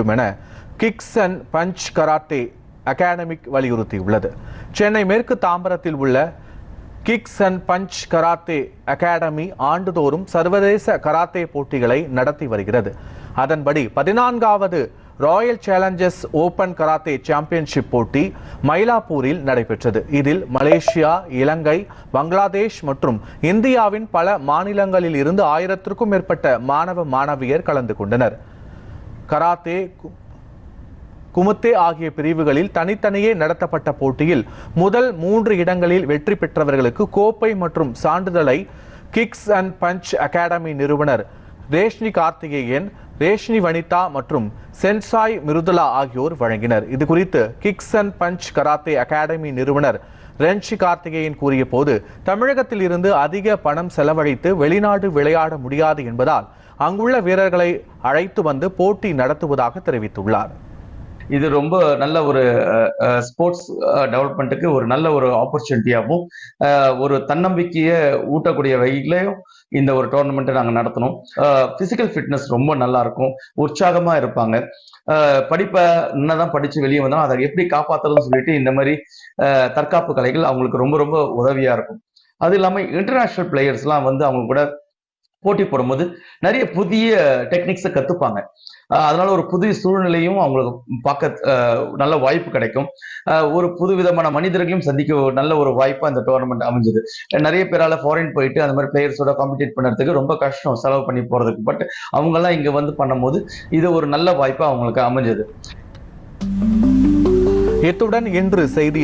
வேண்டும் என kicks and punch karate academy வலியுறுத்தியுள்ளது. சென்னை மேற்கு தாம்பரத்தில் உள்ள kicks and punch karate academy ஆண்டுதோறும் சர்வதேச கராத்தே போட்டிகளை நடத்தி வருகிறது. அதன்படி 14வது royal challengers open karate championship போட்டி மயிலாப்பூரில் நடைபெற்றது. இதில் மலேசியா, இலங்கை, பங்களாதேஷ் மற்றும் இந்தியாவின் பல மாநிலங்களில் இருந்து 1000க்கும் மேற்பட்ட மாணவ மாணவியர் கலந்து கொண்டனர். கராத்தே, குமுத்தே ஆகிய பிரிவுகளில் தனித்தனியே நடத்தப்பட்ட போட்டியில் முதல் 3 இடங்களில் வெற்றி பெற்றவர்களுக்கு கோப்பை மற்றும் சான்றிதழை கிக்ஸ் அண்ட் பஞ்ச் அகாடமி நிறுவனர் ரேஷ்னி கார்த்திகேயன், ரேஷ்னி வனிதா மற்றும் சென்சாய் மிருதுலா ஆகியோர் வழங்கினர். இது குறித்து kicks and punch karate academy நிறுவனர் ரேஷ்னி கார்த்திகேயன் கூறிய போது, தமிழகத்தில் இருந்து அதிக பணம் செலவழித்து வெளிநாடு விளையாட முடியாது என்பதால் அங்குள்ள வீரர்களை அழைத்து வந்து போட்டி நடத்துவதாக தெரிவித்துள்ளார். இது ரொம்ப நல்ல ஒரு ஸ்போர்ட்ஸ் டெவலப்மெண்ட்டுக்கு ஒரு நல்ல ஒரு ஆப்பர்ச்சுனிட்டியாகவும் ஒரு தன்னம்பிக்கையை ஊட்டக்கூடிய வகையிலையும் இந்த ஒரு டோர்னமெண்ட்டை நாங்கள் நடத்தணும். பிசிக்கல் ஃபிட்னஸ் ரொம்ப நல்லா இருக்கும், உற்சாகமாக இருப்பாங்க. படிப்பை என்னதான் படித்து வெளியே வந்தாலும் அதை எப்படி காப்பாற்றுறதுன்னு சொல்லிட்டு இந்த மாதிரி தற்காப்பு கலைகள் அவங்களுக்கு ரொம்ப ரொம்ப உதவியாக இருக்கும். அது இல்லாமல் இன்டர்நேஷ்னல் பிளேயர்ஸ்லாம் வந்து அவங்க கூட போட்டி போடும்போது நிறைய புதிய டெக்னிக்ஸை கற்றுப்பாங்க. அதனால ஒரு புதிய சூழ்நிலையும் அவங்களுக்கு பார்க்க நல்ல வாய்ப்பு கிடைக்கும். ஒரு புது விதமான மனிதர்களையும் சந்திக்க நல்ல ஒரு வாய்ப்பாக இந்த டோர்னமெண்ட் அமைஞ்சது. நிறைய பேரால ஃபாரின் போயிட்டு அந்த மாதிரி பிளேயர்ஸோட காம்படிட் பண்ணுறதுக்கு ரொம்ப கஷ்டம், செலவு பண்ணி போகிறதுக்கு. பட் அவங்கெல்லாம் இங்கே வந்து பண்ணும்போது இது ஒரு நல்ல வாய்ப்பாக அவங்களுக்கு அமைஞ்சது. இத்துடன் இன்று செய்தி